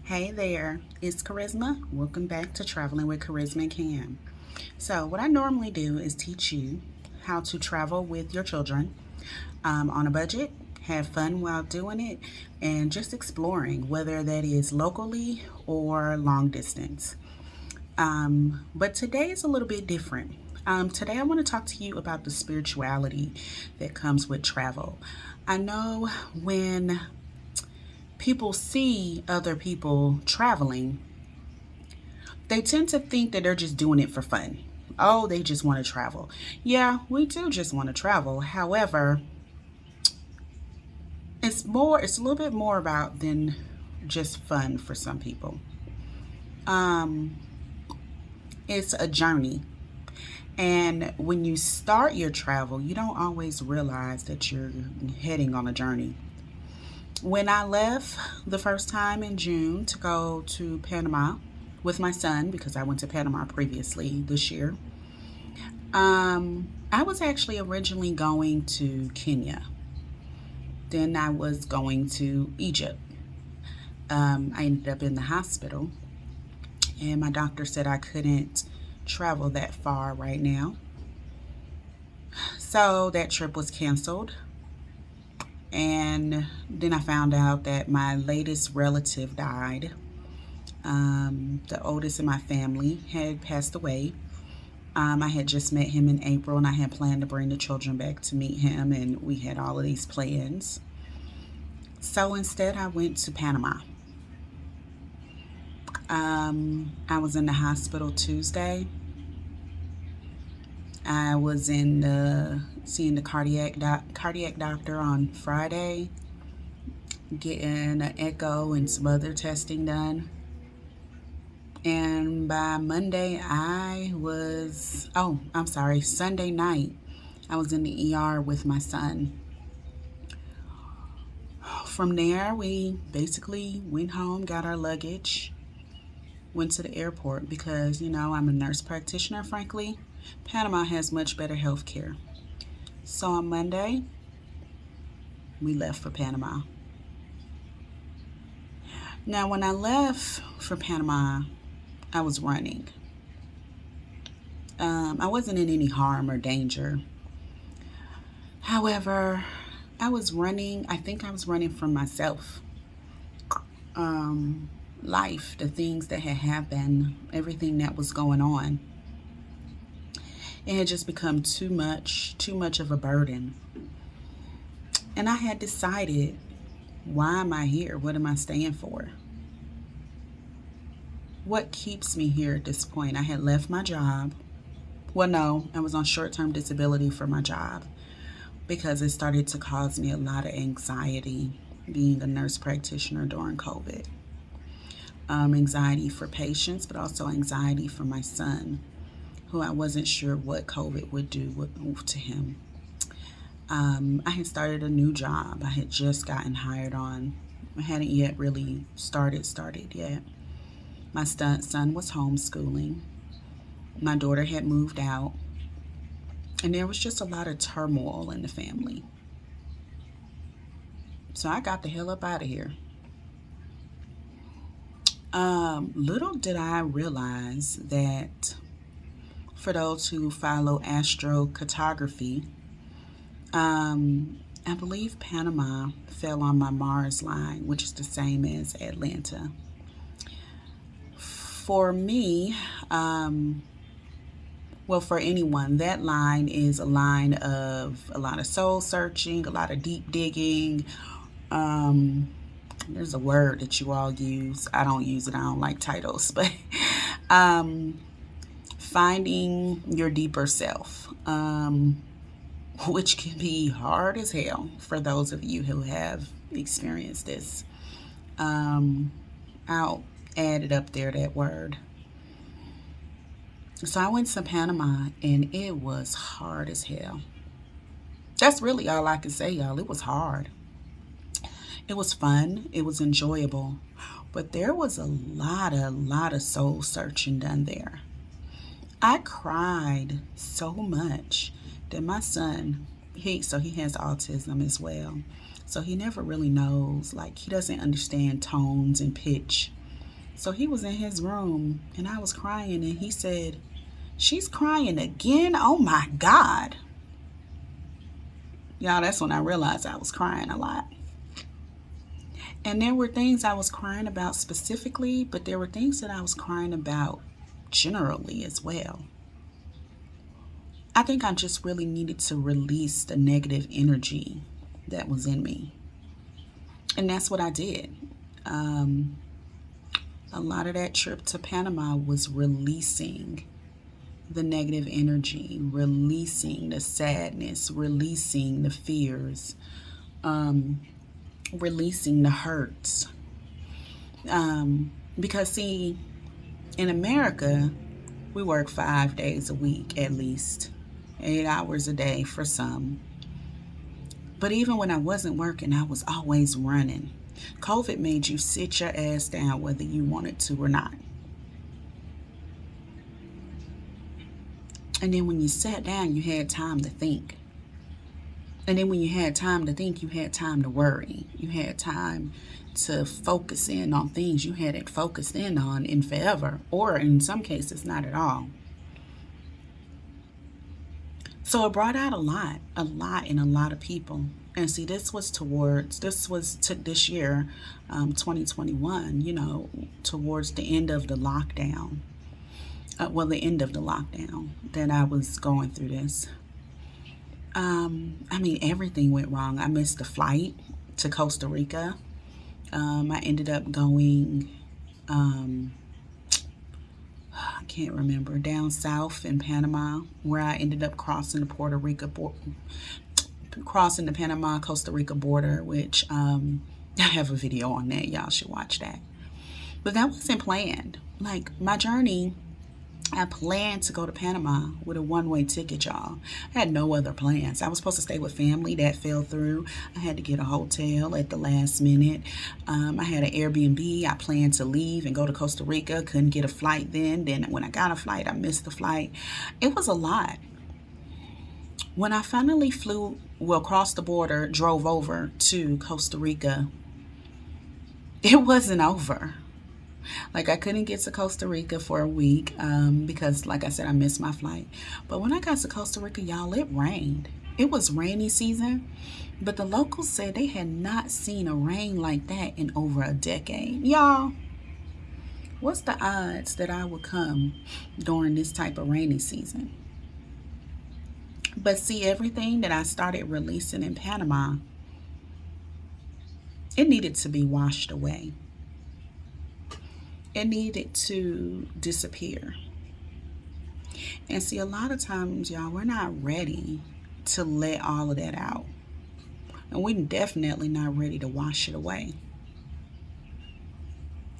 Hey there, it's Charisma. Welcome back to Traveling with Charisma and Cam. So, what I normally do is teach you how to travel with your children on a budget, have fun while doing it, and just exploring, whether that is locally or long distance. But today is a little bit different. Today, I want to talk to you about the spirituality that comes with travel. I know when people see other people traveling, they tend to think that they're just doing it for fun. Oh, they just want to travel. Yeah, we do just want to travel. However, it's a little bit more about than just fun for some people. Um, it's a journey. And when you start your travel, you don't always realize that you're heading on a journey. When I left the first time in June to go to Panama with my son, because I went to Panama previously this year, I was actually originally going to Kenya. Then I was going to Egypt. I ended up in the hospital, and my doctor said I couldn't travel that far right now. So that trip was canceled. And then I found out that my latest relative died. The oldest in my family had passed away. I had just met him in April, and I had planned to bring the children back to meet him, and we had all of these plans. So instead, I went to Panama. I was in the hospital Tuesday. I was seeing the cardiac doctor on Friday, getting an echo and some other testing done. And by Monday, Sunday night, I was in the ER with my son. From there, we basically went home, got our luggage, went to the airport because, I'm a nurse practitioner, frankly. Panama has much better health care. So on Monday, we left for Panama. Now, when I left for Panama, I was running. I wasn't in any harm or danger. However, I was running, I think I was running from myself. Life, the things that had happened, everything that was going on. It had just become too much of a burden. And I had decided, why am I here? What am I staying for? What keeps me here at this point? I had left my job. Well, no, I was on short-term disability for my job because it started to cause me a lot of anxiety being a nurse practitioner during COVID. Anxiety for patients, but also anxiety for my son, who I wasn't sure what COVID would do to him. I had started a new job. I had just gotten hired on. I hadn't yet really started yet. My son was homeschooling. My daughter had moved out. And there was just a lot of turmoil in the family. So I got the hell up out of here. Little did I realize that for those who follow astrocartography, I believe Panama fell on my Mars line, which is the same as Atlanta. For me, for anyone, that line is a line of a lot of soul searching, a lot of deep digging. There's a word that you all use. I don't use it. I don't like titles, but finding your deeper self, which can be hard as hell for those of you who have experienced this. I'll add it up there, that word. So I went to Panama, and it was hard as hell. That's really all I can say, y'all. It was hard. It was fun. It was enjoyable. But there was a lot of soul searching done there. I cried so much that my son, he has autism as well. So he never really knows, he doesn't understand tones and pitch. So he was in his room and I was crying, and he said, "She's crying again? Oh my God." Y'all, that's when I realized I was crying a lot. And there were things I was crying about specifically, but there were things that I was crying about generally as well. I think I just really needed to release the negative energy that was in me. And that's what I did. A lot of that trip to Panama was releasing the negative energy, releasing the sadness, releasing the fears, releasing the hurts. Because, see, in America, we work 5 days a week at least, 8 hours a day for some. But even when I wasn't working, I was always running. COVID made you sit your ass down whether you wanted to or not. And then when you sat down, you had time to think. And then when you had time to think, you had time to worry. You had time to focus in on things you hadn't focused in on in forever, or in some cases, not at all. So it brought out a lot in a lot of people. And see, this was this year, 2021, towards the end of the lockdown. The end of the lockdown that I was going through this. Everything went wrong. I missed the flight to Costa Rica. I ended up going, I can't remember, down south in Panama, where I ended up crossing the Panama Costa Rica border, which I have a video on that. Y'all should watch that. But that wasn't planned. Like, my journey, I planned to go to Panama with a one-way ticket, y'all. I had no other plans. I was supposed to stay with family. That fell through. I had to get a hotel at the last minute. I had an Airbnb. I planned to leave and go to Costa Rica. Couldn't get a flight then. Then when I got a flight, I missed the flight. It was a lot. When I finally crossed the border, drove over to Costa Rica, it wasn't over. Like, I couldn't get to Costa Rica for a week because, like I said, I missed my flight. But when I got to Costa Rica, y'all, it rained. It was rainy season, but the locals said they had not seen a rain like that in over a decade. Y'all, what's the odds that I would come during this type of rainy season? But see, everything that I started releasing in Panama, it needed to be washed away. It needed to disappear. And see, a lot of times, y'all, we're not ready to let all of that out. And we're definitely not ready to wash it away.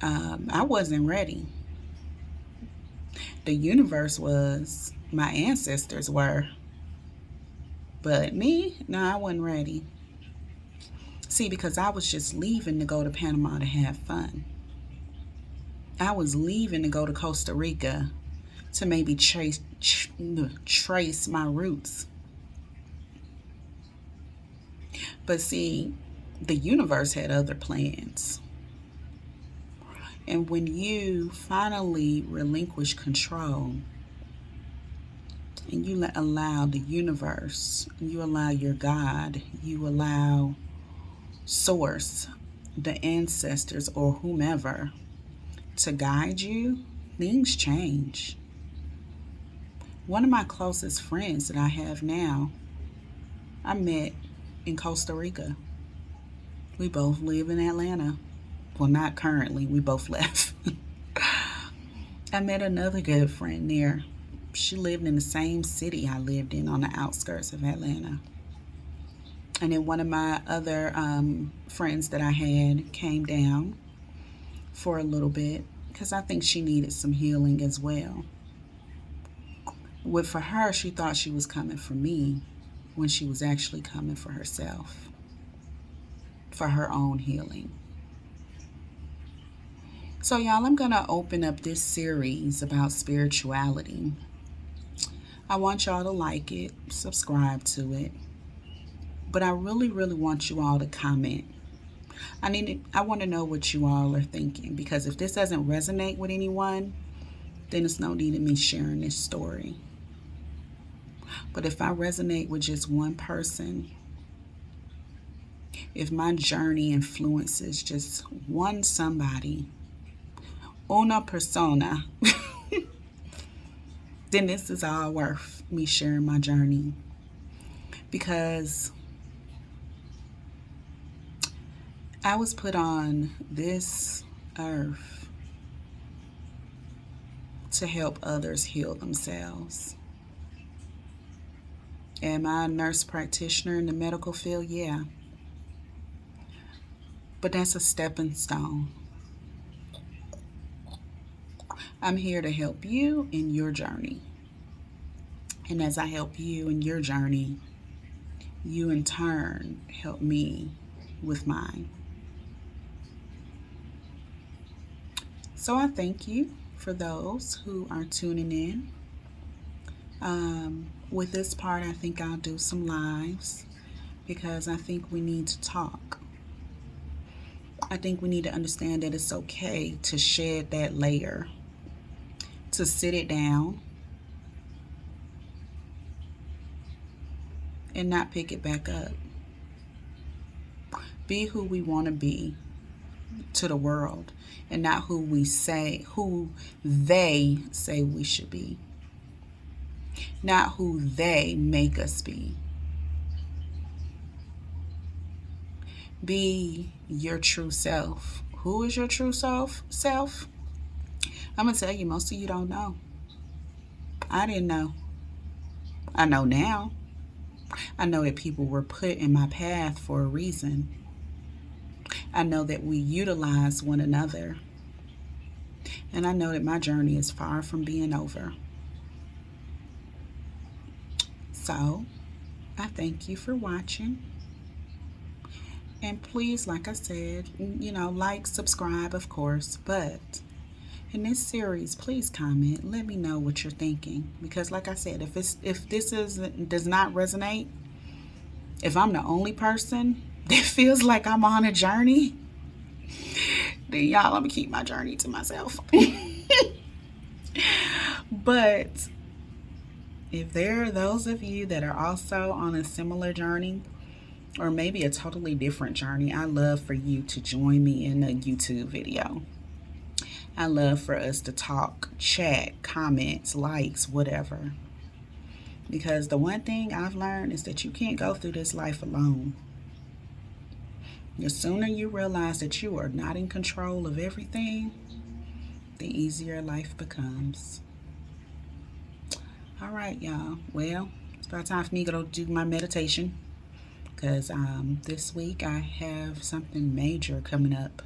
I wasn't ready. The universe was, my ancestors were. But me, no, I wasn't ready. See, because I was just leaving to go to Panama to have fun. I was leaving to go to Costa Rica to maybe trace my roots. But see, the universe had other plans. And when you finally relinquish control and you allow the universe, you allow your God, you allow Source, the ancestors, or whomever, to guide you, things change. One of my closest friends that I have now, I met in Costa Rica. We both live in Atlanta. Well, not currently, we both left. I met another good friend there. She lived in the same city I lived in, on the outskirts of Atlanta. And then one of my other friends that I had came down for a little bit because I think she needed some healing as well. For her, she thought she was coming for me when she was actually coming for herself, for her own healing. So, y'all, I'm going to open up this series about spirituality. I want y'all to like it, subscribe to it. But I really, really want you all to comment. I want to know what you all are thinking, because if this doesn't resonate with anyone, then it's no need in me sharing this story. But if I resonate with just one person, if my journey influences just one somebody, una persona, then this is all worth me sharing my journey. Because I was put on this earth to help others heal themselves. Am I a nurse practitioner in the medical field? Yeah. But that's a stepping stone. I'm here to help you in your journey. And as I help you in your journey, you in turn help me with mine. So I thank you for those who are tuning in. With this part, I think I'll do some lives, because I think we need to talk. I think we need to understand that it's okay to shed that layer, to sit it down and not pick it back up. Be who we want to be to the world, and not who they say we should be. Not who they make us be. Be your true self. Who is your true self? I'm going to tell you, most of you don't know. I didn't know. I know now. I know that people were put in my path for a reason. I know that we utilize one another. And I know that my journey is far from being over. So, I thank you for watching. And please, like I said, like, subscribe, of course. But in this series, please comment. Let me know what you're thinking. Because like I said, if this does not resonate, if I'm the only person that feels like I'm on a journey, then y'all, I'm going to keep my journey to myself. But if there are those of you that are also on a similar journey, or maybe a totally different journey, I love for you to join me in a YouTube video. I love for us to talk, chat, comments, likes, whatever. Because the one thing I've learned is that you can't go through this life alone. The sooner you realize that you are not in control of everything, the easier life becomes. All right, y'all. Well, it's about time for me to go do my meditation. Because this week I have something major coming up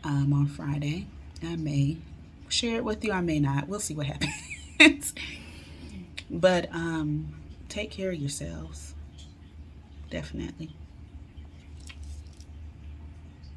on Friday. I may share it with you. I may not. We'll see what happens. But take care of yourselves. Definitely.